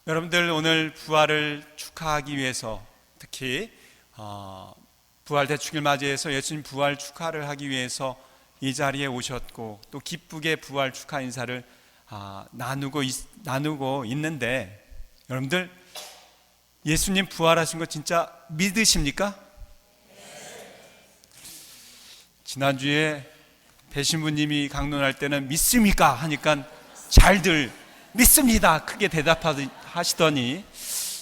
여러분들 오늘 부활을 축하하기 위해서 특히 부활 대축일 맞이해서 예수님 부활 축하를 하기 위해서 이 자리에 오셨고 또 기쁘게 부활 축하 인사를 나누고 있는데 여러분들 예수님 부활하신 거 진짜 믿으십니까? 지난주에 배신부님이 강론할 때는 믿습니까? 하니까 잘들 믿습니다 크게 대답하시더니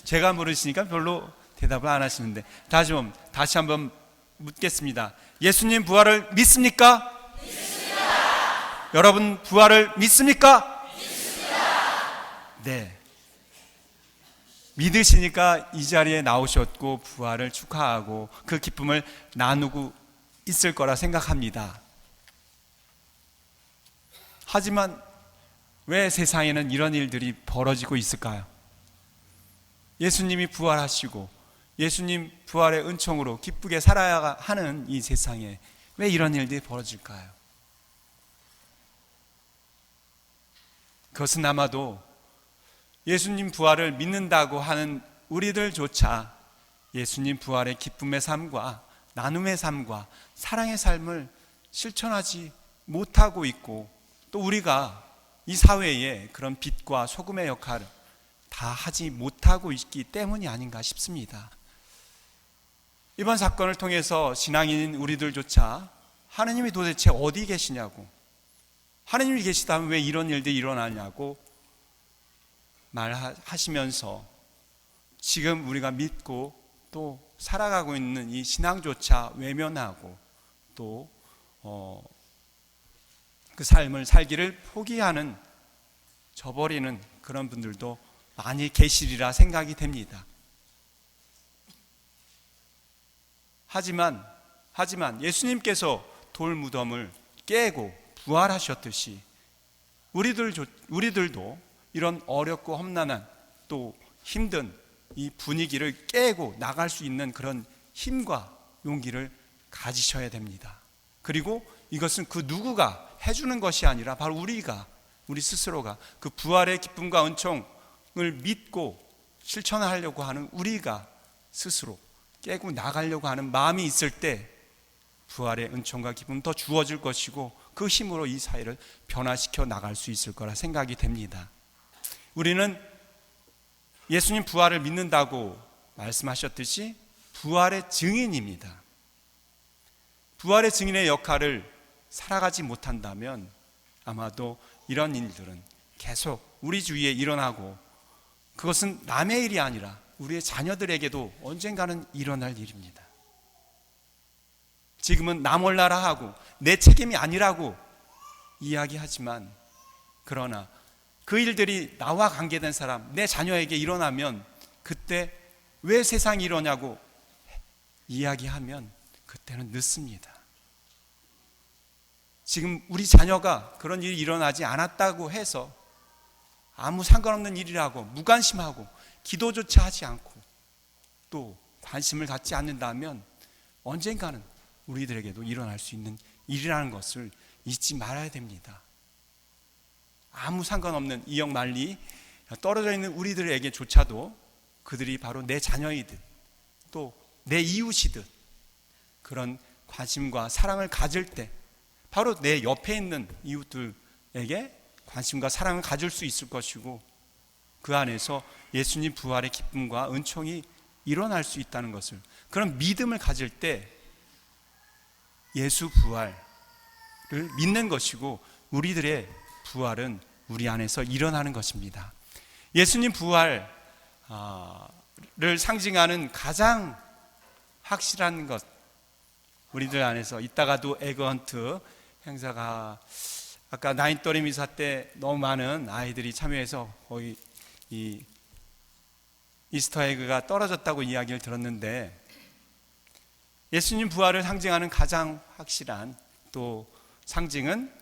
제가 물으시니까 별로 대답을 안 하시는데 다시 한번 묻겠습니다. 예수님 부활을 믿습니까? 믿습니다. 여러분 부활을 믿습니까? 믿습니다. 네, 믿으시니까 이 자리에 나오셨고 부활을 축하하고 그 기쁨을 나누고 있을 거라 생각합니다. 하지만 왜 세상에는 이런 일들이 벌어지고 있을까요? 예수님이 부활하시고 예수님 부활의 은총으로 기쁘게 살아야 하는 이 세상에 왜 이런 일들이 벌어질까요? 그것은 아마도 예수님 부활을 믿는다고 하는 우리들조차 예수님 부활의 기쁨의 삶과 나눔의 삶과 사랑의 삶을 실천하지 못하고 있고 또 우리가 이 사회에 그런 빛과 소금의 역할을 다 하지 못하고 있기 때문이 아닌가 싶습니다. 이번 사건을 통해서 신앙인인 우리들조차 하느님이 도대체 어디 계시냐고, 하느님이 계시다면 왜 이런 일들이 일어나냐고 말하시면서 지금 우리가 믿고 또 살아가고 있는 이 신앙조차 외면하고 또 그 삶을 살기를 포기하는 저버리는 그런 분들도 많이 계시리라 생각이 됩니다. 하지만 예수님께서 돌무덤을 깨고 부활하셨듯이 우리들도 이런 어렵고 험난한 또 힘든 이 분위기를 깨고 나갈 수 있는 그런 힘과 용기를 가지셔야 됩니다. 그리고 이것은 그 누구가 해주는 것이 아니라 바로 우리 스스로가 그 부활의 기쁨과 은총을 믿고 실천하려고 하는 우리가 스스로 깨고 나가려고 하는 마음이 있을 때 부활의 은총과 기쁨은 더 주어질 것이고 그 힘으로 이 사회를 변화시켜 나갈 수 있을 거라 생각이 됩니다. 우리는 예수님 부활을 믿는다고 말씀하셨듯이 부활의 증인입니다. 부활의 증인의 역할을 살아가지 못한다면 아마도 이런 일들은 계속 우리 주위에 일어나고 그것은 남의 일이 아니라 우리의 자녀들에게도 언젠가는 일어날 일입니다. 지금은 나 몰라라 하고 내 책임이 아니라고 이야기하지만 그러나 그 일들이 나와 관계된 사람, 내 자녀에게 일어나면 그때 왜 세상이 이러냐고 이야기하면 그때는 늦습니다. 지금 우리 자녀가 그런 일이 일어나지 않았다고 해서 아무 상관없는 일이라고 무관심하고 기도조차 하지 않고 또 관심을 갖지 않는다면 언젠가는 우리들에게도 일어날 수 있는 일이라는 것을 잊지 말아야 됩니다. 아무 상관없는 이역만리 떨어져 있는 우리들에게조차도 그들이 바로 내 자녀이듯 또 내 이웃이듯 그런 관심과 사랑을 가질 때 바로 내 옆에 있는 이웃들에게 관심과 사랑을 가질 수 있을 것이고 그 안에서 예수님 부활의 기쁨과 은총이 일어날 수 있다는 것을 그런 믿음을 가질 때 예수 부활을 믿는 것이고 우리들의 부활은 우리 안에서 일어나는 것입니다. 예수님 부활을 상징하는 가장 확실한 것 우리들 안에서 이따가도 에그헌트 행사가 아까 나인또리 미사 때 너무 많은 아이들이 참여해서 거의 이 이스터 에그가 떨어졌다고 이야기를 들었는데 예수님 부활을 상징하는 가장 확실한 또 상징은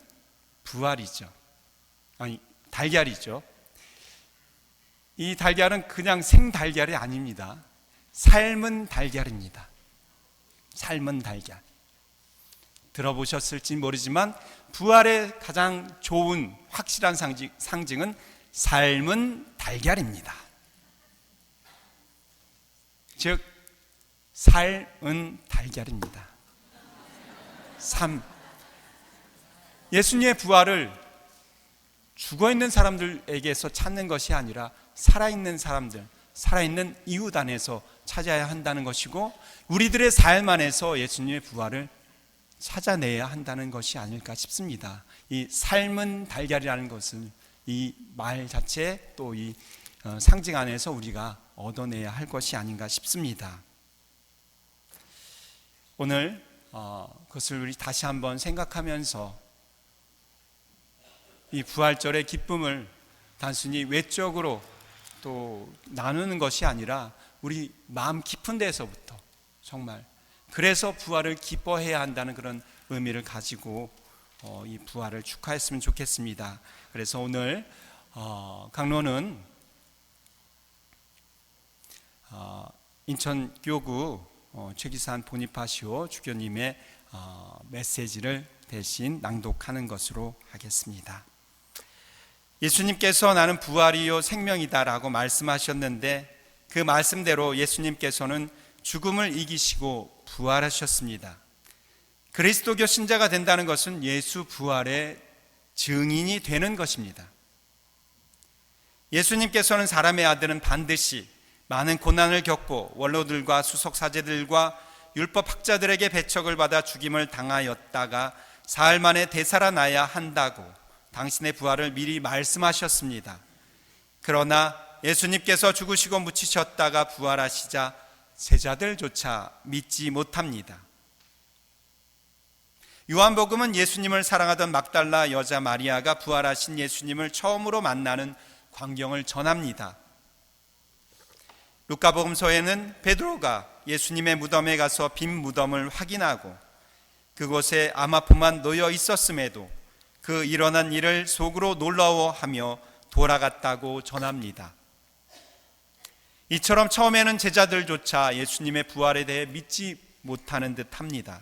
부활이죠. 달걀이죠. 이 달걀은 그냥 생달걀이 아닙니다. 삶은 달걀입니다. 삶은 달걀. 들어보셨을지 모르지만 부활의 가장 좋은 확실한 상징은 삶은 달걀입니다. 즉 삶은 달걀입니다. 삶. 예수님의 부활을 죽어있는 사람들에게서 찾는 것이 아니라 살아있는 사람들, 살아있는 이웃 안에서 찾아야 한다는 것이고, 우리들의 삶 안에서 예수님의 부활을 찾아내야 한다는 것이 아닐까 싶습니다. 이 삶은 달걀이라는 것은 이 말 자체, 또 이 상징 안에서 우리가 얻어내야 할 것이 아닌가 싶습니다. 오늘 그것을 우리 다시 한번 생각하면서 이 부활절의 기쁨을 단순히 외적으로 또 나누는 것이 아니라 우리 마음 깊은 데서부터 정말 그래서 부활을 기뻐해야 한다는 그런 의미를 가지고 이 부활을 축하했으면 좋겠습니다. 그래서 오늘 강론은 인천교구 최기산 보니파시오 주교님의 메시지를 대신 낭독하는 것으로 하겠습니다. 예수님께서 나는 부활이요 생명이다 라고 말씀하셨는데, 그 말씀대로 예수님께서는 죽음을 이기시고 부활하셨습니다. 그리스도교 신자가 된다는 것은 예수 부활의 증인이 되는 것입니다. 예수님께서는 사람의 아들은 반드시 많은 고난을 겪고 원로들과 수석사제들과 율법학자들에게 배척을 받아 죽임을 당하였다가 사흘 만에 되살아나야 한다고 당신의 부활을 미리 말씀하셨습니다. 그러나 예수님께서 죽으시고 묻히셨다가 부활하시자 제자들조차 믿지 못합니다. 요한복음은 예수님을 사랑하던 막달라 여자 마리아가 부활하신 예수님을 처음으로 만나는 광경을 전합니다. 루카복음서에는 베드로가 예수님의 무덤에 가서 빈 무덤을 확인하고 그곳에 암화포만 놓여 있었음에도 그 일어난 일을 속으로 놀라워하며 돌아갔다고 전합니다. 이처럼 처음에는 제자들조차 예수님의 부활에 대해 믿지 못하는 듯합니다.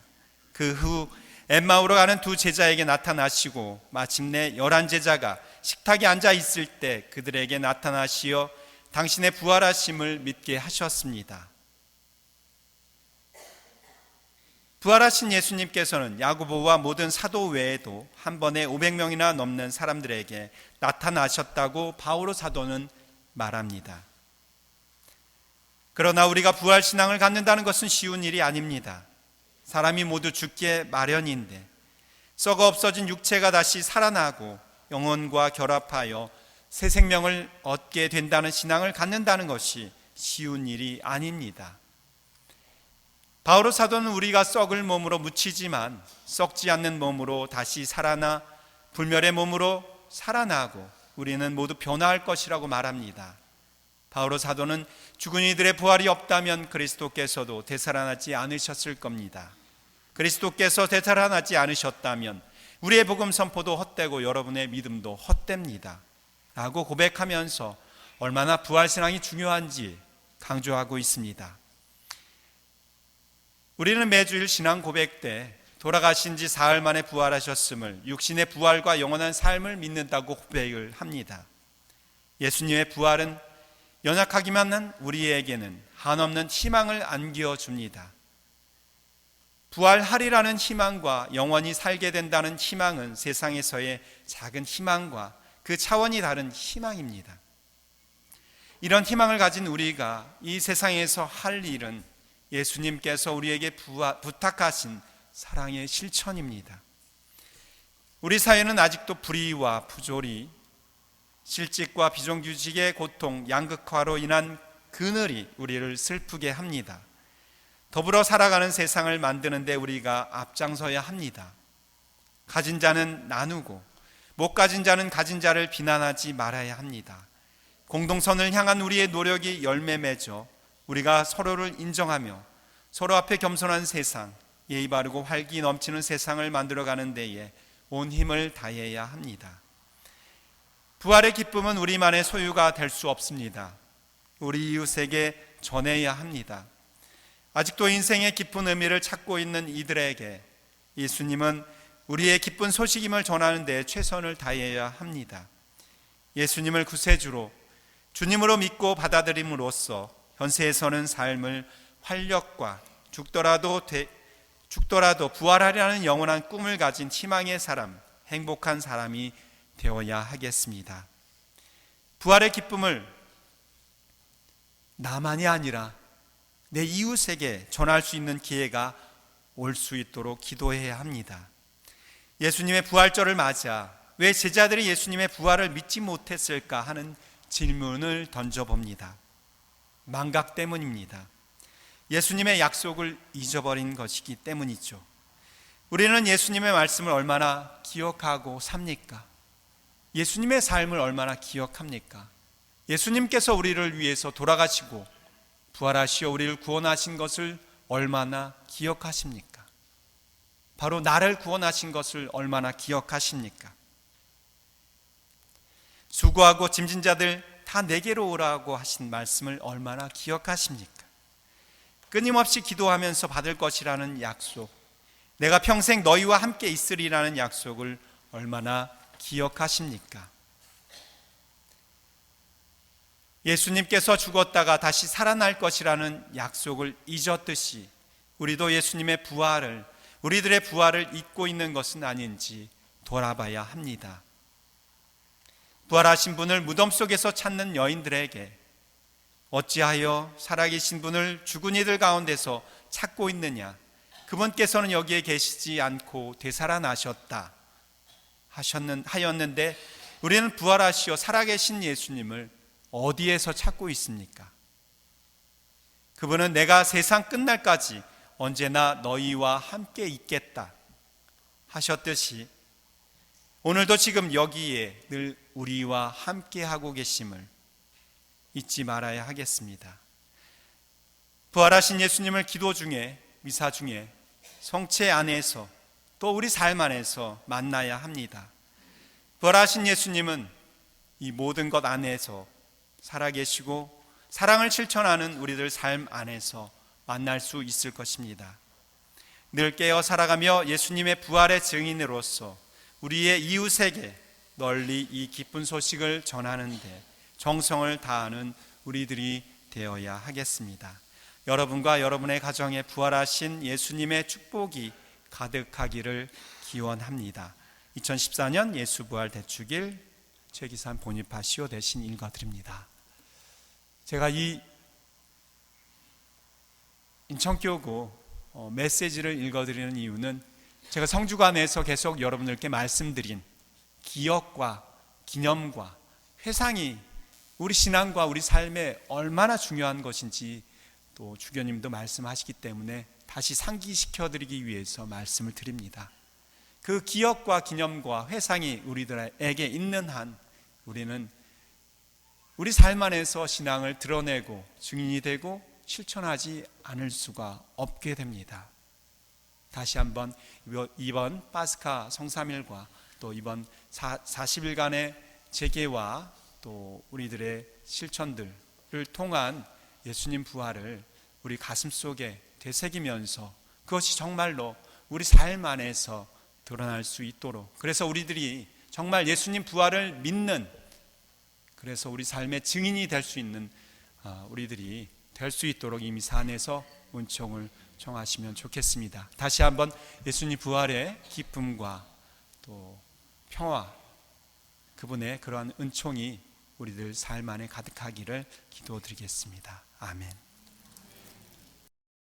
그 후 엠마오로 가는 두 제자에게 나타나시고 마침내 11제자가 식탁에 앉아 있을 때 그들에게 나타나시어 당신의 부활하심을 믿게 하셨습니다. 부활하신 예수님께서는 야고보와 모든 사도 외에도 한 번에 500명이나 넘는 사람들에게 나타나셨다고 바오로 사도는 말합니다. 그러나 우리가 부활신앙을 갖는다는 것은 쉬운 일이 아닙니다. 사람이 모두 죽기에 마련인데 썩어 없어진 육체가 다시 살아나고 영혼과 결합하여 새 생명을 얻게 된다는 신앙을 갖는다는 것이 쉬운 일이 아닙니다. 바오로 사도는 우리가 썩을 몸으로 묻히지만 썩지 않는 몸으로 다시 살아나 불멸의 몸으로 살아나고 우리는 모두 변화할 것이라고 말합니다. 바오로 사도는 죽은 이들의 부활이 없다면 그리스도께서도 되살아나지 않으셨을 겁니다. 그리스도께서 되살아나지 않으셨다면 우리의 복음 선포도 헛되고 여러분의 믿음도 헛됩니다 라고 고백하면서 얼마나 부활신앙이 중요한지 강조하고 있습니다. 우리는 매주일 신앙 고백 때 돌아가신 지 사흘 만에 부활하셨음을 육신의 부활과 영원한 삶을 믿는다고 고백을 합니다. 예수님의 부활은 연약하기만 한 우리에게는 한없는 희망을 안겨줍니다. 부활하리라는 희망과 영원히 살게 된다는 희망은 세상에서의 작은 희망과 그 차원이 다른 희망입니다. 이런 희망을 가진 우리가 이 세상에서 할 일은 예수님께서 우리에게 부탁하신 사랑의 실천입니다. 우리 사회는 아직도 불의와 부조리, 실직과 비정규직의 고통, 양극화로 인한 그늘이 우리를 슬프게 합니다. 더불어 살아가는 세상을 만드는데 우리가 앞장서야 합니다. 가진 자는 나누고 못 가진 자는 가진 자를 비난하지 말아야 합니다. 공동선을 향한 우리의 노력이 열매 맺어 우리가 서로를 인정하며 서로 앞에 겸손한 세상, 예의 바르고 활기 넘치는 세상을 만들어가는 데에 온 힘을 다해야 합니다. 부활의 기쁨은 우리만의 소유가 될 수 없습니다. 우리 이웃에게 전해야 합니다. 아직도 인생의 깊은 의미를 찾고 있는 이들에게 예수님은 우리의 기쁜 소식임을 전하는 데 최선을 다해야 합니다. 예수님을 구세주로 주님으로 믿고 받아들임으로써 현세에서는 삶을 활력과 죽더라도 부활하리라는 영원한 꿈을 가진 희망의 사람, 행복한 사람이 되어야 하겠습니다. 부활의 기쁨을 나만이 아니라 내 이웃에게 전할 수 있는 기회가 올 수 있도록 기도해야 합니다. 예수님의 부활절을 맞아 왜 제자들이 예수님의 부활을 믿지 못했을까 하는 질문을 던져봅니다. 망각 때문입니다. 예수님의 약속을 잊어버린 것이기 때문이죠. 우리는 예수님의 말씀을 얼마나 기억하고 삽니까? 예수님의 삶을 얼마나 기억합니까? 예수님께서 우리를 위해서 돌아가시고 부활하시어 우리를 구원하신 것을 얼마나 기억하십니까? 바로 나를 구원하신 것을 얼마나 기억하십니까? 수고하고 짐진 자들 다 내게로 오라고 하신 말씀을 얼마나 기억하십니까? 끊임없이 기도하면서 받을 것이라는 약속, 내가 평생 너희와 함께 있으리라는 약속을 얼마나 기억하십니까? 예수님께서 죽었다가 다시 살아날 것이라는 약속을 잊었듯이 우리도 예수님의 부활을, 우리들의 부활을 잊고 있는 것은 아닌지 돌아봐야 합니다. 부활하신 분을 무덤 속에서 찾는 여인들에게 어찌하여 살아계신 분을 죽은 이들 가운데서 찾고 있느냐? 그분께서는 여기에 계시지 않고 되살아나셨다 하였는데 우리는 부활하시어 살아계신 예수님을 어디에서 찾고 있습니까? 그분은 내가 세상 끝날까지 언제나 너희와 함께 있겠다 하셨듯이 오늘도 지금 여기에 늘 우리와 함께 하고 계심을 잊지 말아야 하겠습니다. 부활하신 예수님을 기도 중에, 미사 중에, 성체 안에서 또 우리 삶 안에서 만나야 합니다. 부활하신 예수님은 이 모든 것 안에서 살아계시고 사랑을 실천하는 우리들 삶 안에서 만날 수 있을 것입니다. 늘 깨어 살아가며 예수님의 부활의 증인으로서 우리의 이웃에게 널리 이 기쁜 소식을 전하는데 정성을 다하는 우리들이 되어야 하겠습니다. 여러분과 여러분의 가정에 부활하신 예수님의 축복이 가득하기를 기원합니다. 2014년 예수 부활 대축일 최기산 보니파시오 대신 읽어드립니다. 제가 이 인천교구 메시지를 읽어드리는 이유는 제가 성주관에서 계속 여러분들께 말씀드린 기억과 기념과 회상이 우리 신앙과 우리 삶에 얼마나 중요한 것인지 또 주교님도 말씀하시기 때문에 다시 상기시켜드리기 위해서 말씀을 드립니다. 그 기억과 기념과 회상이 우리들에게 있는 한 우리는 우리 삶 안에서 신앙을 드러내고 증인이 되고 실천하지 않을 수가 없게 됩니다. 다시 한번 이번 파스카 성삼일과 또 이번 40일간의 재개와 또 우리들의 실천들을 통한 예수님 부활을 우리 가슴 속에 되새기면서 그것이 정말로 우리 삶 안에서 드러날 수 있도록, 그래서 우리들이 정말 예수님 부활을 믿는, 그래서 우리 삶의 증인이 될 수 있는 우리들이 될 수 있도록 이 미사 안에서 은총을 청하시면 좋겠습니다. 다시 한번 예수님 부활의 기쁨과 또 평화, 그분의 그러한 은총이 우리들 삶 안에 가득하기를 기도드리겠습니다. 아멘.